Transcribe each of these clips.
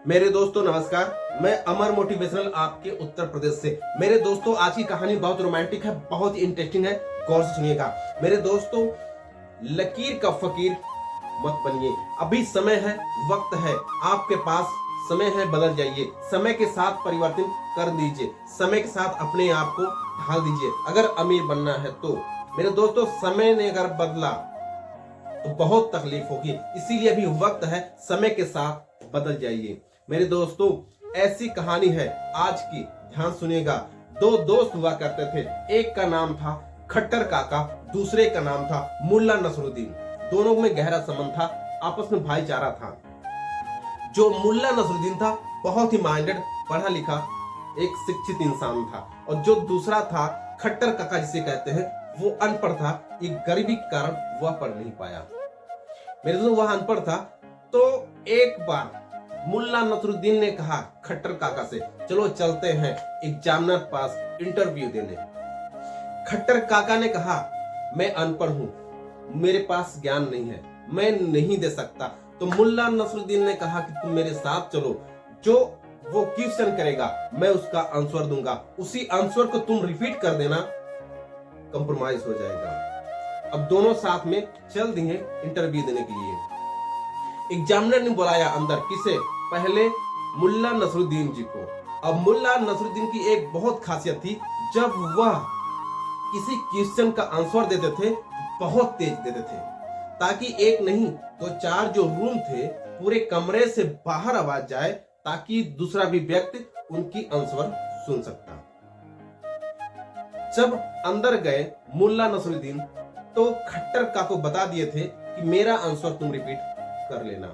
मेरे दोस्तों नमस्कार, मैं अमर मोटिवेशनल आपके उत्तर प्रदेश से। मेरे दोस्तों आज की कहानी बहुत रोमांटिक है, बहुत ही इंटरेस्टिंग है, गौर से सुनिएगा। मेरे दोस्तों, लकीर का फकीर मत बनिए। अभी समय है, वक्त है, आपके पास समय है, बदल जाइए। समय के साथ परिवर्तन कर दीजिए, समय के साथ अपने आप को ढाल दीजिए। अगर अमीर बनना है तो मेरे दोस्तों, समय ने अगर बदला तो बहुत तकलीफ होगी, इसीलिए अभी वक्त है, समय के साथ बदल जाइए। मेरे दोस्तों, ऐसी कहानी है आज की, ध्यान सुनिएगा। दो दोस्त हुआ करते थे, एक का नाम था खट्टर काका, दूसरे का नाम था मुल्ला नसरुद्दीन। दोनों में गहरा संबंध था, आपस में भाईचारा था। जो मुल्ला नसरुद्दीन था बहुत ही माइंडेड, पढ़ा लिखा, एक शिक्षित इंसान था, और जो दूसरा था खट्टर काका जिसे कहते हैं, वो अनपढ़ था। एक गरीबी के कारण वह पढ़ नहीं पाया। मेरे दोस्तों, वह अनपढ़ था। तो एक बार मुल्ला नसरुद्दीन ने कहा खट्टर काका से, चलो चलते हैं एग्जामिनर पास इंटरव्यू देने। खट्टर काका ने कहा, मैं अनपढ़ हूं, मेरे पास ज्ञान नहीं है, मैं नहीं दे सकता। तो मुल्ला नसरुद्दीन ने कहा कि तुम मेरे साथ चलो, जो वो क्वेश्चन करेगा मैं उसका आंसर दूंगा, उसी आंसर को तुम रिपीट कर देना, कंप्रोमाइज हो जाएगा। अब दोनों साथ में चल दिए इंटरव्यू देने के लिए। एग्जामिनर ने बुलाया अंदर, किसे? पहले मुल्ला नसरुद्दीन जी को। अब मुल्ला नसरुद्दीन की एक बहुत खासियत थी, जब वह किसी क्वेश्चन का आंसर देते थे बहुत तेज देते थे, ताकि एक नहीं तो चार जो रूम थे पूरे कमरे से बाहर आवाज जाए, ताकि दूसरा भी व्यक्ति उनकी आंसर सुन सकता। जब अंदर गए मुल्ला नसरुद्दीन तो खट्टर काका को बता दिए थे कि मेरा आंसर तुम रिपीट कर लेना।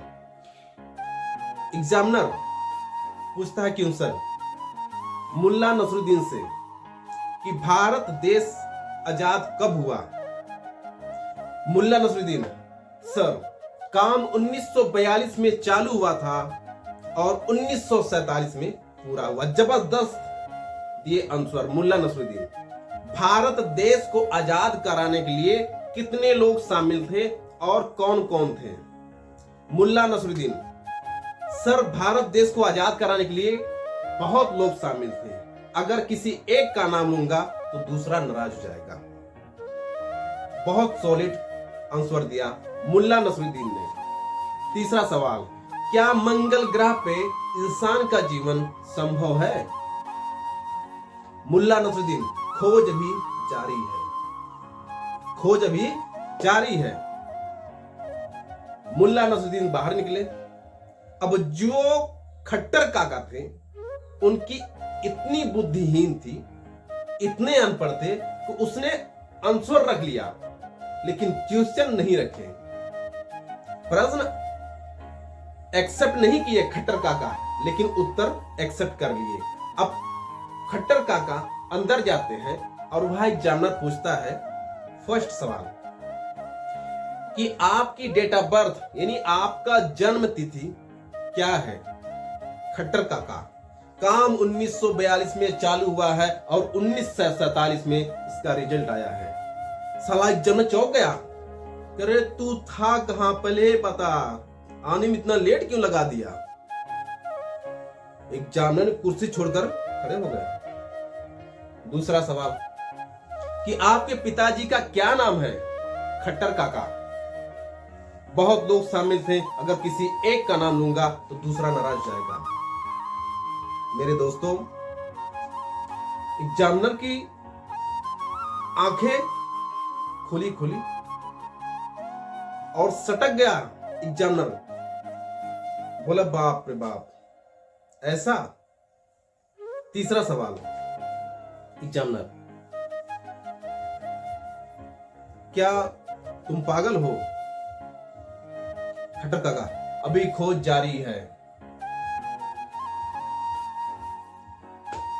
एग्जामिनर पूछता है क्यों सर, मुल्ला नसरुद्दीन से कि भारत देश आजाद कब हुआ? मुल्ला नसरुद्दीन, सर काम 1942 में चालू हुआ था और 1947 में पूरा हुआ। जबरदस्त दिए आंसर मुल्ला नसरुद्दीन। भारत देश को आजाद कराने के लिए कितने लोग शामिल थे और कौन कौन थे? मुल्ला नसरुद्दीन, सर भारत देश को आजाद कराने के लिए बहुत लोग शामिल थे, अगर किसी एक का नाम लूंगा तो दूसरा नाराज हो जाएगा। बहुत सॉलिड आंसर दिया मुल्ला नसरुद्दीन ने। तीसरा सवाल, क्या मंगल ग्रह पे इंसान का जीवन संभव है? मुल्ला नसरुद्दीन, खोज अभी जारी है, खोज अभी जारी है। मुल्ला नसरुद्दीन बाहर निकले। अब जो खट्टर काका थे, उनकी इतनी बुद्धिहीन थी, इतने अनपढ़ थे कि उसने आंसर रख लिया लेकिन क्वेश्चन नहीं रखे। प्रश्न एक्सेप्ट नहीं किए खट्टर काका, लेकिन उत्तर एक्सेप्ट कर लिए। अब खट्टर काका अंदर जाते हैं और वह एग्जामिनर पूछता है फर्स्ट सवाल कि आपकी डेट ऑफ बर्थ यानी आपका जन्म तिथि क्या है? खट्टर काका, काम 1942 में चालू हुआ है और 1947 में इसका रिजल्ट आया है। साला एग्जामिनर चौंक गया, अरे तू था कहां, पहले बता, आने में इतना लेट क्यों लगा दिया? एग्जामिनर ने कुर्सी छोड़कर खड़े हो गए। दूसरा सवाल कि आपके पिताजी का क्या नाम है? खट्टर काका, बहुत लोग शामिल थे, अगर किसी एक का नाम लूंगा तो दूसरा नाराज जाएगा। मेरे दोस्तों, एग्जामिनर की आंखें खुली खुली और सटक गया। एग्जामिनर बोला, बाप रे बाप, ऐसा? तीसरा सवाल, एग्जामिनर, क्या तुम पागल हो? खट्टर काका, अभी खोज जारी है।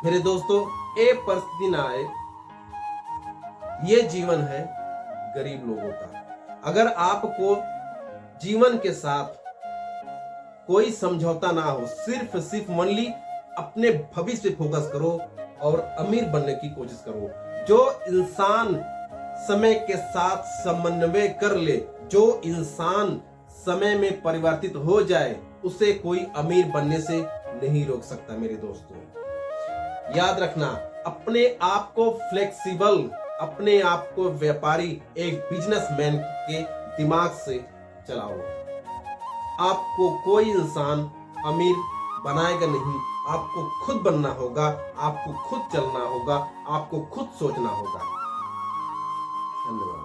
मेरे दोस्तों, एक परिस्थिति ना आए, ये जीवन है गरीब लोगों का। अगर आपको जीवन के साथ कोई समझौता ना हो, सिर्फ मनली अपने भविष्य पे फोकस करो और अमीर बनने की कोशिश करो। जो इंसान समय के साथ समन्वय कर ले, जो इंसान समय में परिवर्तित हो जाए उसे कोई अमीर बनने से नहीं रोक सकता। मेरे दोस्तों याद रखना, अपने आप को फ्लेक्सिबल, अपने आप को व्यापारी, एक बिजनेसमैन के दिमाग से चलाओ। आपको कोई इंसान अमीर बनाएगा नहीं, आपको खुद बनना होगा, आपको खुद चलना होगा, आपको खुद सोचना होगा। धन्यवाद।